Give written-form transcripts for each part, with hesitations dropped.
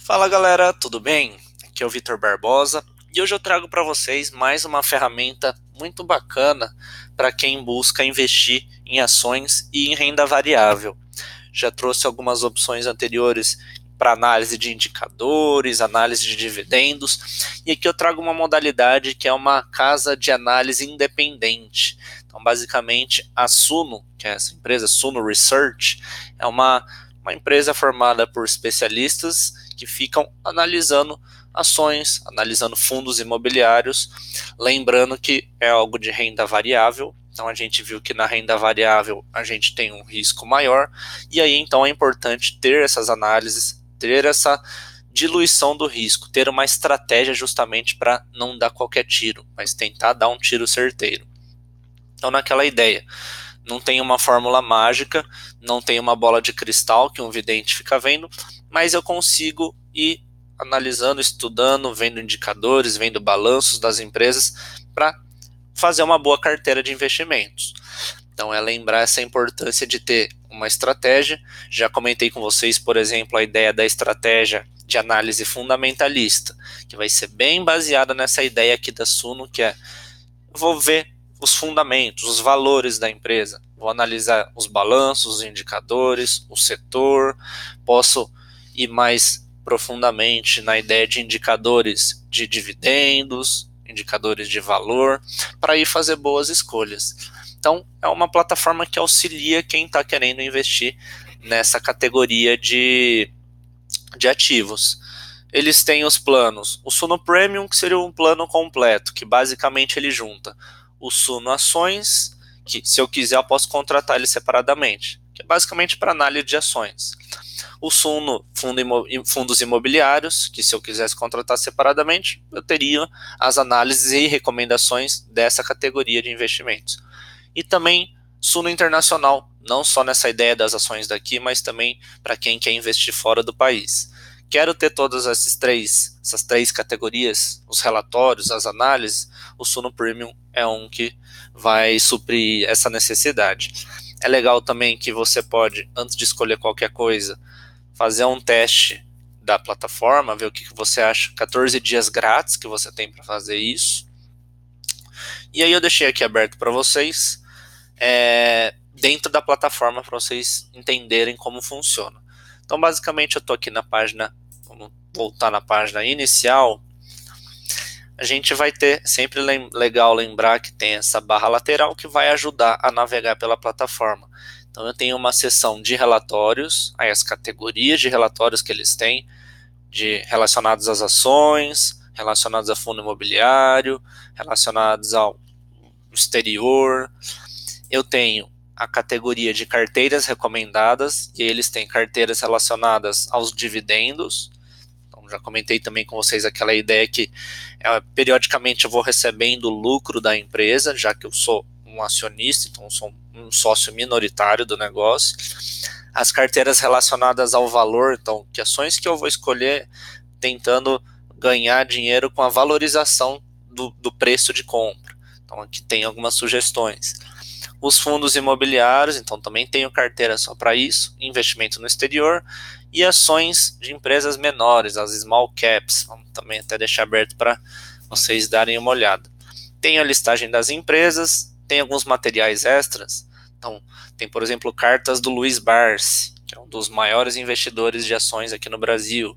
Fala galera, tudo bem? Aqui é o Vitor Barbosa e hoje eu trago para vocês mais uma ferramenta muito bacana para quem busca investir em ações e em renda variável. Já trouxe algumas opções anteriores para análise de indicadores, análise de dividendos, e aqui eu trago uma modalidade que é uma casa de análise independente. Então, basicamente, a Suno, que é essa empresa, Suno Research, é uma empresa formada por especialistas que ficam analisando ações, analisando fundos imobiliários, lembrando que é algo de renda variável. Então a gente viu que na renda variável a gente tem um risco maior, e aí então é importante ter essas análises, ter essa diluição do risco, ter uma estratégia justamente para não dar qualquer tiro, mas tentar dar um tiro certeiro. Então naquela ideia, não tem uma fórmula mágica, não tem uma bola de cristal que um vidente fica vendo, mas eu consigo ir analisando, estudando, vendo indicadores, vendo balanços das empresas para fazer uma boa carteira de investimentos. Então é lembrar essa importância de ter uma estratégia. Já comentei com vocês, por exemplo, a ideia da estratégia de análise fundamentalista, que vai ser bem baseada nessa ideia aqui da Suno, que é vou ver os fundamentos, os valores da empresa, vou analisar os balanços, os indicadores, o setor, posso ir mais profundamente na ideia de indicadores de dividendos, indicadores de valor, para ir fazer boas escolhas. Então, é uma plataforma que auxilia quem está querendo investir nessa categoria de ativos. Eles têm os planos, o Suno Premium, que seria um plano completo, que basicamente ele junta o Suno Ações, que se eu quiser eu posso contratar ele separadamente, que é basicamente para análise de ações. O Suno Fundos Imobiliários, que se eu quisesse contratar separadamente, eu teria as análises e recomendações dessa categoria de investimentos. E também Suno Internacional, não só nessa ideia das ações daqui, mas também para quem quer investir fora do país. Quero ter todas essas três categorias, os relatórios, as análises, o Suno Premium é um que vai suprir essa necessidade. É legal também que você pode, antes de escolher qualquer coisa, fazer um teste da plataforma, ver o que você acha, 14 dias grátis que você tem para fazer isso. E aí eu deixei aqui aberto para vocês, dentro da plataforma, para vocês entenderem como funciona. Então, basicamente, eu estou aqui na página, vamos voltar na página inicial. A gente vai ter, sempre legal lembrar que tem essa barra lateral que vai ajudar a navegar pela plataforma. Então, eu tenho uma seção de relatórios, aí as categorias de relatórios que eles têm, relacionados às ações, relacionados a fundo imobiliário, relacionados ao exterior. Eu tenho a categoria de carteiras recomendadas, e eles têm carteiras relacionadas aos dividendos. Então, já comentei também com vocês aquela ideia que periodicamente eu vou recebendo o lucro da empresa, já que eu sou um acionista, então eu sou um sócio minoritário do negócio. As carteiras relacionadas ao valor, então, que ações que eu vou escolher tentando ganhar dinheiro com a valorização do preço de compra. Então, aqui tem algumas sugestões. Os fundos imobiliários, então também tenho carteira só para isso, investimento no exterior, e ações de empresas menores, as small caps, vamos também até deixar aberto para vocês darem uma olhada. Tem a listagem das empresas, tem alguns materiais extras, então tem, por exemplo, cartas do Luiz Barsi, que é um dos maiores investidores de ações aqui no Brasil.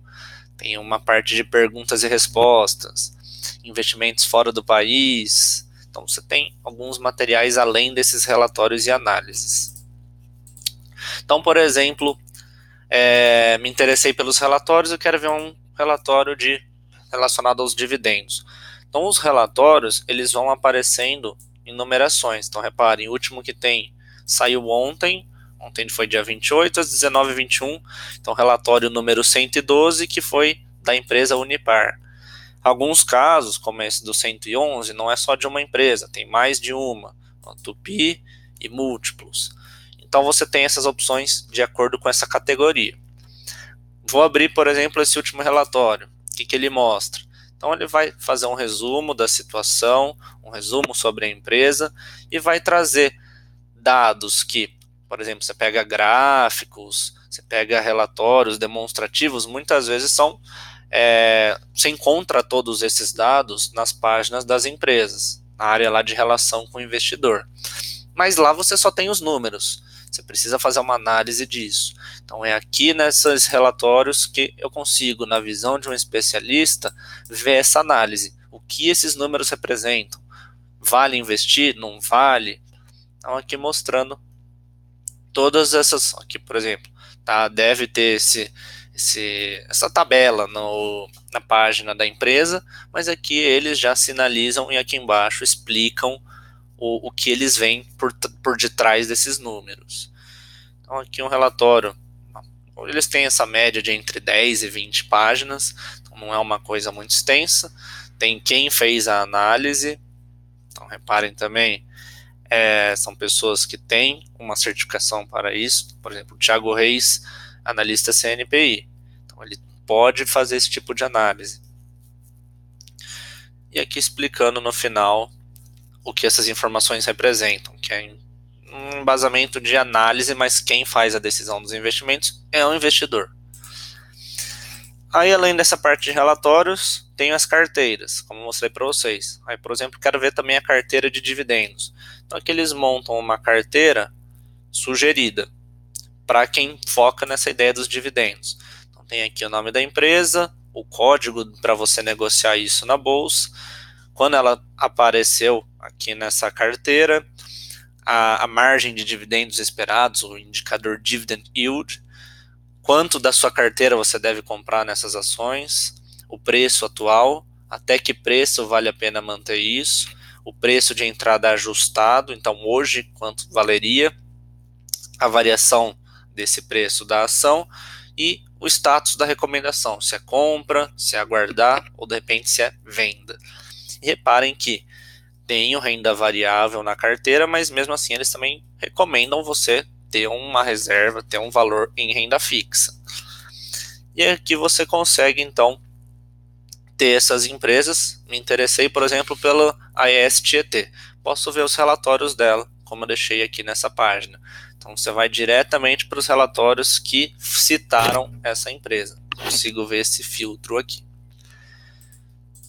Tem uma parte de perguntas e respostas, investimentos fora do país. Então você tem alguns materiais além desses relatórios e análises. Então, por exemplo, me interessei pelos relatórios, eu quero ver um relatório relacionado aos dividendos. Então, os relatórios, eles vão aparecendo em numerações. Então, reparem, o último que tem saiu ontem foi dia 28 às 19h21. Então, relatório número 112, que foi da empresa Unipar. Alguns casos, como esse do 111, não é só de uma empresa, tem mais de uma, Tupi e múltiplos. Então você tem essas opções de acordo com essa categoria. Vou abrir, por exemplo, esse último relatório. O que ele mostra? Então ele vai fazer um resumo da situação, um resumo sobre a empresa e vai trazer dados que, por exemplo, você pega gráficos, Você pega relatórios demonstrativos, muitas vezes você encontra todos esses dados nas páginas das empresas, na área lá de relação com o investidor. Mas lá você só tem os números, você precisa fazer uma análise disso. Então é aqui nesses relatórios que eu consigo, na visão de um especialista, ver essa análise. O que esses números representam? Vale investir? Não vale? Então aqui mostrando todas essas, aqui por exemplo, tá, deve ter essa tabela na página da empresa, mas aqui eles já sinalizam e aqui embaixo explicam o que eles veem por detrás desses números. Então aqui um relatório, eles têm essa média de entre 10 e 20 páginas, então não é uma coisa muito extensa, tem quem fez a análise, então reparem também, são pessoas que têm uma certificação para isso, por exemplo, o Thiago Reis, analista CNPI, então ele pode fazer esse tipo de análise. E aqui explicando no final o que essas informações representam, que é um embasamento de análise, mas quem faz a decisão dos investimentos é o investidor. Aí, além dessa parte de relatórios, tem as carteiras, como eu mostrei para vocês. Aí, por exemplo, quero ver também a carteira de dividendos. Então, aqui eles montam uma carteira sugerida para quem foca nessa ideia dos dividendos. Então, tem aqui o nome da empresa, o código para você negociar isso na bolsa, quando ela apareceu aqui nessa carteira, a margem de dividendos esperados, o indicador Dividend Yield, quanto da sua carteira você deve comprar nessas ações, o preço atual, até que preço vale a pena manter isso, o preço de entrada ajustado, então hoje quanto valeria, a variação desse preço da ação e o status da recomendação, se é compra, se é aguardar ou de repente se é venda. E reparem que tem o renda variável na carteira, mas mesmo assim eles também recomendam você ter uma reserva, ter um valor em renda fixa. E aqui você consegue então ter essas empresas. Me interessei, por exemplo, pela AES Tietê. Posso ver os relatórios dela, como eu deixei aqui nessa página. Então você vai diretamente para os relatórios que citaram essa empresa. Consigo ver esse filtro aqui.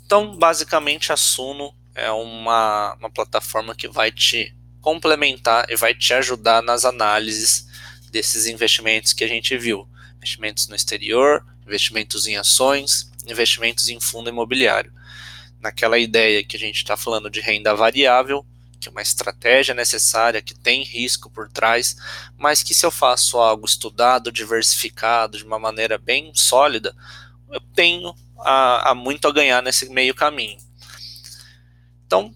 Então, basicamente, a Suno é uma plataforma que vai te complementar e vai te ajudar nas análises desses investimentos que a gente viu. Investimentos no exterior, investimentos em ações, investimentos em fundo imobiliário. Naquela ideia que a gente está falando de renda variável, que é uma estratégia necessária, que tem risco por trás, mas que se eu faço algo estudado, diversificado, de uma maneira bem sólida, eu tenho muito a ganhar nesse meio caminho. Então,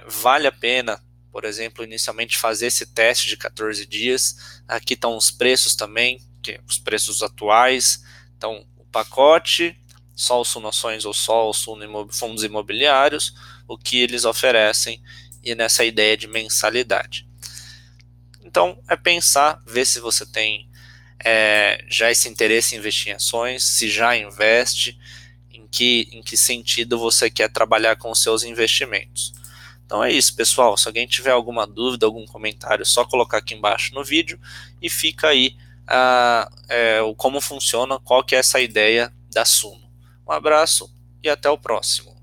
vale a pena, por exemplo, inicialmente fazer esse teste de 14 dias. Aqui estão os preços também, os preços atuais. Então, o pacote, só o Suno Ações ou só o Suno Fundos Imobiliários, o que eles oferecem e nessa ideia de mensalidade. Então, é pensar, ver se você tem já esse interesse em investir em ações, se já investe, em que sentido você quer trabalhar com os seus investimentos. Então é isso, pessoal. Se alguém tiver alguma dúvida, algum comentário, é só colocar aqui embaixo no vídeo e fica aí como funciona, qual que é essa ideia da Suno. Um abraço e até o próximo.